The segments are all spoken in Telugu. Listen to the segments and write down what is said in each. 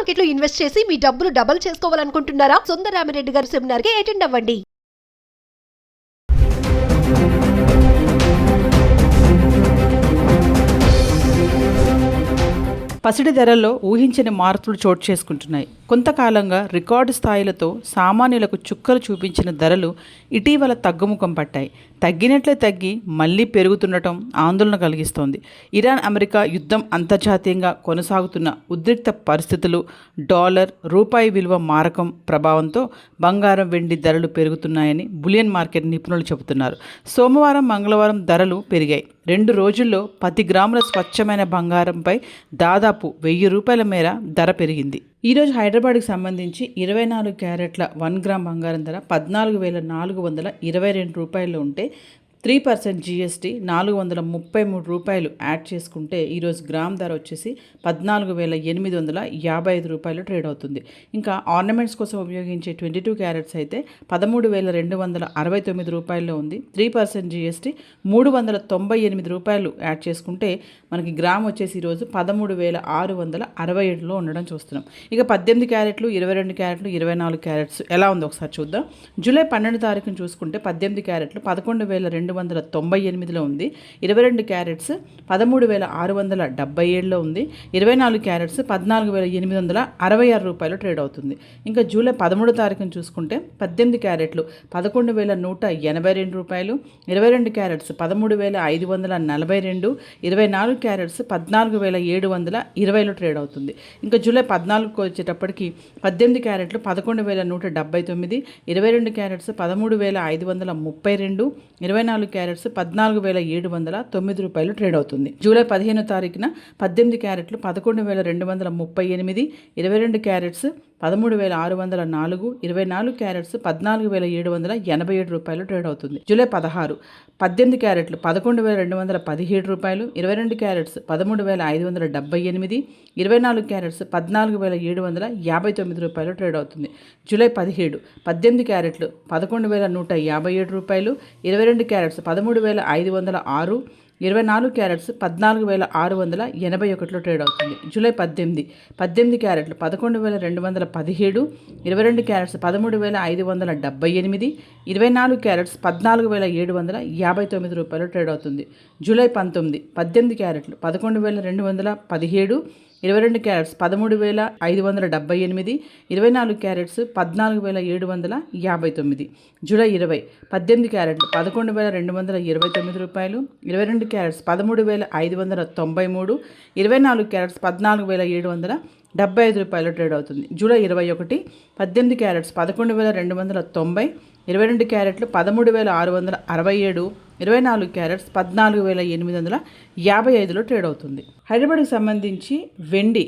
మార్కెట్లో ఇన్వెస్ట్ చేసి మీ డబ్బులు డబుల్ చేసుకోవాలనుకుంటున్నారా? సుందరరామిరెడ్డి గారి సెమినార్ కి అటెండ్ అవ్వండి. పసిడి ధరల్లో ఊహించని మార్పులు చోటు చేసుకుంటున్నాయి. కొంతకాలంగా రికార్డు స్థాయిలతో సామాన్యులకు చుక్కలు చూపించిన ధరలు ఇటీవల తగ్గుముఖం పట్టాయి. తగ్గినట్లే తగ్గి మళ్లీ పెరుగుతుండటం ఆందోళన కలిగిస్తోంది. ఇరాన్ అమెరికా యుద్ధం అంతర్జాతీయంగా కొనసాగుతున్న ఉద్రిక్త పరిస్థితులు, డాలర్ రూపాయి విలువ మారకం ప్రభావంతో బంగారం వెండి ధరలు పెరుగుతున్నాయని బులియన్ మార్కెట్ నిపుణులు చెబుతున్నారు. సోమవారం మంగళవారం ధరలు పెరిగాయి. 2 రోజుల్లో 10 గ్రాముల స్వచ్ఛమైన బంగారంపై దాదాపు 1000 రూపాయల మేర ధర పెరిగింది. ఈరోజు హైదరాబాద్కి సంబంధించి 24 క్యారెట్ల 1 గ్రామ్ బంగారం ధర 14,422 రూపాయలు ఉంటే 3% జీఎస్టీ 433 రూపాయలు యాడ్ చేసుకుంటే ఈరోజు గ్రామ్ ధర వచ్చేసి 14,855 రూపాయలు ట్రేడ్ అవుతుంది. ఇంకా ఆర్నమెంట్స్ కోసం ఉపయోగించే 22 క్యారెట్స్ అయితే 13,269 రూపాయల్లో ఉంది. 3% జీఎస్టీ 398 రూపాయలు యాడ్ చేసుకుంటే మనకి గ్రామ్ వచ్చేసి ఈరోజు 13,667లో ఉండడం చూస్తున్నాం. ఇక 18 క్యారెట్లు, 22 క్యారెట్లు, 24 క్యారెట్స్ ఎలా ఉందో ఒకసారి చూద్దాం. జూలై 12 తారీఖున చూసుకుంటే 18 క్యారెట్లు 11,298లో ఉంది. 22 క్యారెట్స్ 13,677లో ఉంది. 24 క్యారెట్స్ 14,866 రూపాయలు ట్రేడ్ అవుతుంది. ఇంకా జూలై 13 తారీఖున చూసుకుంటే 18 క్యారెట్లు 11,182 రూపాయలు, 22 క్యారెట్స్ 13,542, 24 క్యారెట్స్ 14,720లో ట్రేడ్ అవుతుంది. ఇంకా జూలై 14కు వచ్చేటప్పటికి 18 క్యారెట్లు 11,179, 22 క్యారెట్స్ 13,532, 24 క్యారెట్స్ 14,709 రూపాయలు ట్రేడ్ అవుతుంది. జూలై 15 తారీఖున 18 క్యారెట్లు 11,238, 22 క్యారెట్స్ 13,604, 24 క్యారెట్స్ 14,787 రూపాయలు ట్రేడ్ అవుతుంది. జూలై 16 18 క్యారెట్లు 11,217 రూపాయలు, 22 క్యారెట్స్ 13,578, 24 క్యారెట్స్ 14,759 రూపాయలు ట్రేడ్ అవుతుంది. జూలై 17 18 క్యారెట్లు 11,157 రూపాయలు, 22 క్యారెట్స్ 13,506, 24 క్యారెట్స్ 14,681లో ట్రేడ్ అవుతుంది. జూలై 18 క్యారెట్లు 11,217, 22 క్యారెట్స్ 13,578, 24 క్యారెట్స్ 14,759 రూపాయలు ట్రేడ్ అవుతుంది. జూలై 19 18 క్యారెట్లు 11,217, 22 క్యారెట్స్ 13,578, 24 క్యారెట్స్ 14,759. జూలై 20 18 క్యారెట్లు 11,229 రూపాయలు, 22 క్యారెట్స్ 13,593, 24 క్యారెట్స్ 14,775 రూపాయలు ట్రేడ్ అవుతుంది. జూలై 21 18 క్యారెట్స్ 11,290, 22 క్యారెట్లు 13,667, 24 క్యారెట్స్ 14,855లో ట్రేడ్ అవుతుంది. హైదరాబాద్కి సంబంధించి వెండి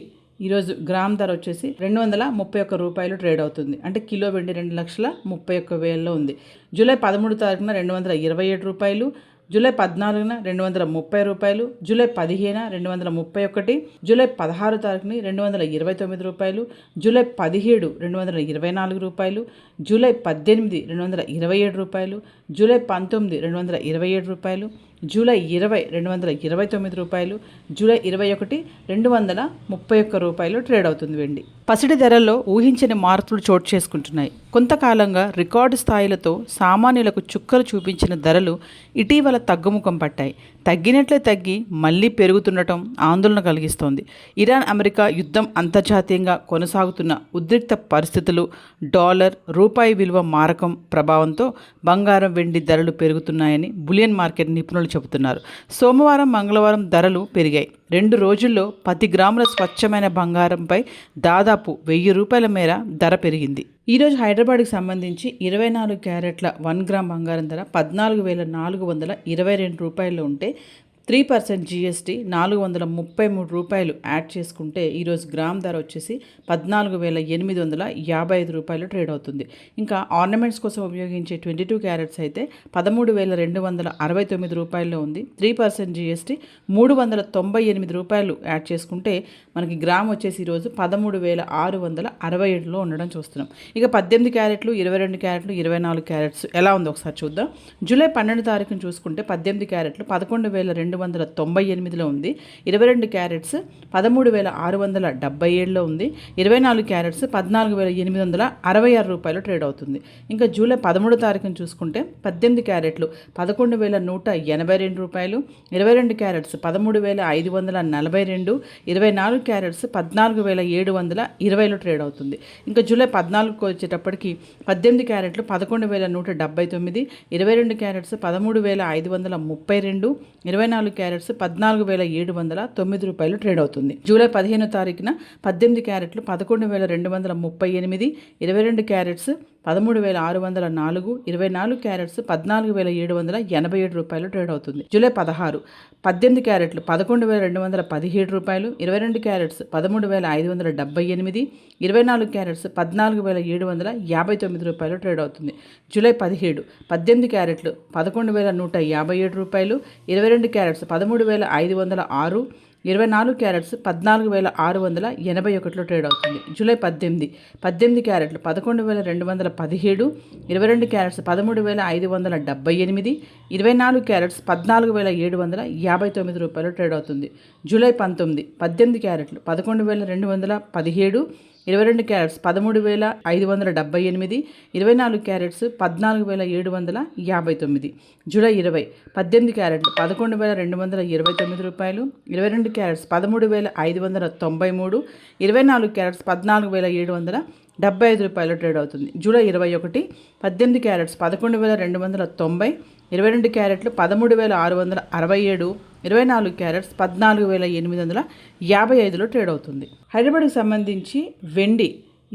ఈరోజు గ్రామ్ ధర వచ్చేసి 231 రూపాయలు ట్రేడ్ అవుతుంది. అంటే కిలో వెండి 2,31,000లో ఉంది. జూలై 13 తారీఖున 227 రూపాయలు, జూలై 14న 230 రూపాయలు, జూలై 15న 231, జూలై 16 తారీఖున 229 రూపాయలు, జూలై 17 224 రూపాయలు, జూలై 18 227 రూపాయలు, జూలై 19 227 రూపాయలు, జూలై 20 229 రూపాయలు, జూలై 21 231 రూపాయలు ట్రేడ్ అవుతుంది వెండి. పసిడి ధరల్లో ఊహించని మార్పులు చోటు చేసుకుంటున్నాయి. కొంతకాలంగా రికార్డు స్థాయిలతో సామాన్యులకు చుక్కలు చూపించిన ధరలు ఇటీవల తగ్గుముఖం పట్టాయి. తగ్గినట్లే తగ్గి మళ్లీ పెరుగుతుండటం ఆందోళన కలిగిస్తోంది. ఇరాన్ అమెరికా యుద్ధం అంతర్జాతీయంగా కొనసాగుతున్న ఉద్రిక్త పరిస్థితులు, డాలర్ రూపాయి విలువ మారకం ప్రభావంతో బంగారం వెండి ధరలు పెరుగుతున్నాయని బులియన్ మార్కెట్ నిపుణులు చెబుతున్నారు. సోమవారం మంగళవారం ధరలు పెరిగాయి. 2 రోజుల్లో 10 గ్రాముల స్వచ్ఛమైన బంగారంపై దాదాపు 1000 రూపాయల మేర ధర పెరిగింది. ఈరోజు హైదరాబాద్కి సంబంధించి 24 క్యారెట్ల 1 గ్రామ్ బంగారం ధర 14,422 రూపాయలు ఉంటే 3% జీఎస్టీ 433 రూపాయలు యాడ్ చేసుకుంటే ఈరోజు గ్రామ్ ధర వచ్చేసి 14,855 రూపాయలు ట్రేడ్ అవుతుంది. ఇంకా ఆర్నమెంట్స్ కోసం ఉపయోగించే 22 క్యారెట్స్ అయితే 13,269 రూపాయల్లో ఉంది. 3% జీఎస్టీ 398 రూపాయలు యాడ్ చేసుకుంటే మనకి గ్రామ్ వచ్చేసి ఈరోజు 13,667లో ఉండడం చూస్తున్నాం. ఇక 18 క్యారెట్లు, 22 క్యారెట్లు, 24 క్యారెట్స్ ఎలా ఉందో ఒకసారి చూద్దాం. జూలై 12 తారీఖున చూసుకుంటే 18 క్యారెట్లు 11,2 1298లో ఉంది. 22 క్యారెట్స్ 13,677లో ఉంది. 24 క్యారెట్స్ 14,866 రూపాయలు ట్రేడ్ అవుతుంది. ఇంకా జూలై 13 తారీఖున చూసుకుంటే 18 క్యారెట్లు 11,182 రూపాయలు, 22 క్యారెట్స్ 13,542, 24 క్యారెట్స్ 14,720లో ట్రేడ్ అవుతుంది. ఇంకా జూలై 14కు వచ్చేటప్పటికి 18 క్యారెట్లు 11,179, 22 క్యారెట్స్ 13,532, 24 క్యారెట్స్ 14,709 రూపాయలు ట్రేడ్ అవుతుంది. జూలై 15 తారీఖున 18 క్యారెట్లు 11,238, 22 క్యారెట్స్ 13,604, 24 క్యారెట్స్ 14,787 రూపాయలు ట్రేడ్ అవుతుంది. జూలై 16 18 క్యారెట్లు 11,217 రూపాయలు, 22 క్యారెట్స్ 13,578, 24 క్యారెట్స్ 14,759 రూపాయలు ట్రేడ్ అవుతుంది. జూలై 17 18 క్యారెట్లు 11,157 రూపాయలు, 22 క్యారెట్స్ 13,506, 24 క్యారెట్స్ 14,681లో ట్రేడ్ అవుతుంది. జూలై 18 క్యారెట్లు 11,217, 22 క్యారెట్స్ 13,578, 24 క్యారెట్స్ 14,759 రూపాయలు ట్రేడ్ అవుతుంది. జూలై 18 క్యారెట్లు 11,217, 22 క్యారెట్స్ 13,578, 24 క్యారెట్స్ 14,759. జూలై 20 18 క్యారెట్లు 11,229 రూపాయలు, 22 క్యారెట్స్ 13,593, 24 క్యారెట్స్ 14,775 రూపాయలు ట్రేడ్ అవుతుంది. జూలై 21 18 క్యారెట్స్ 11,290, 22 క్యారెట్లు 13,667, 24 క్యారెట్స్ 14,855లో ట్రేడ్ అవుతుంది. హైదరాబాద్కి సంబంధించి వెండి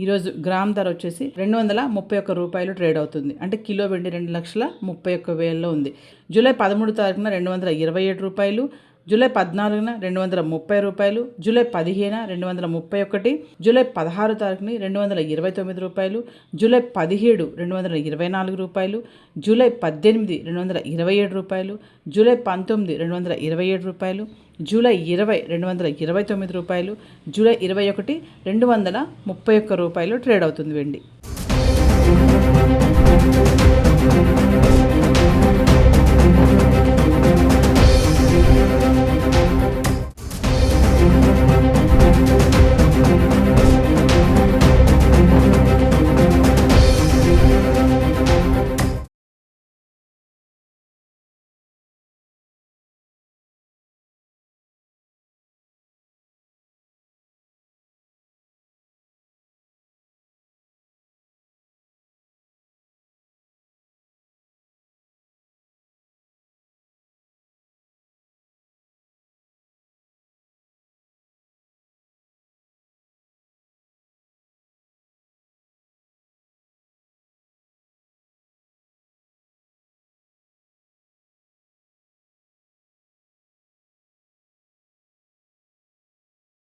ఈరోజు గ్రామ్ ధర వచ్చేసి 231 రూపాయలు ట్రేడ్ అవుతుంది. అంటే కిలో వెండి 2,31,000లో ఉంది. జూలై 13 తారీఖున 227 రూపాయలు, జూలై 14న 230 రూపాయలు, జూలై 15న 231, జూలై 16 తారీఖుని 229 రూపాయలు, జూలై 17 224 రూపాయలు, జూలై 18 227 రూపాయలు, జూలై 19 227 రూపాయలు, జూలై 20 229 రూపాయలు, జూలై 21 231 రూపాయలు ట్రేడ్ అవుతుంది వెండి.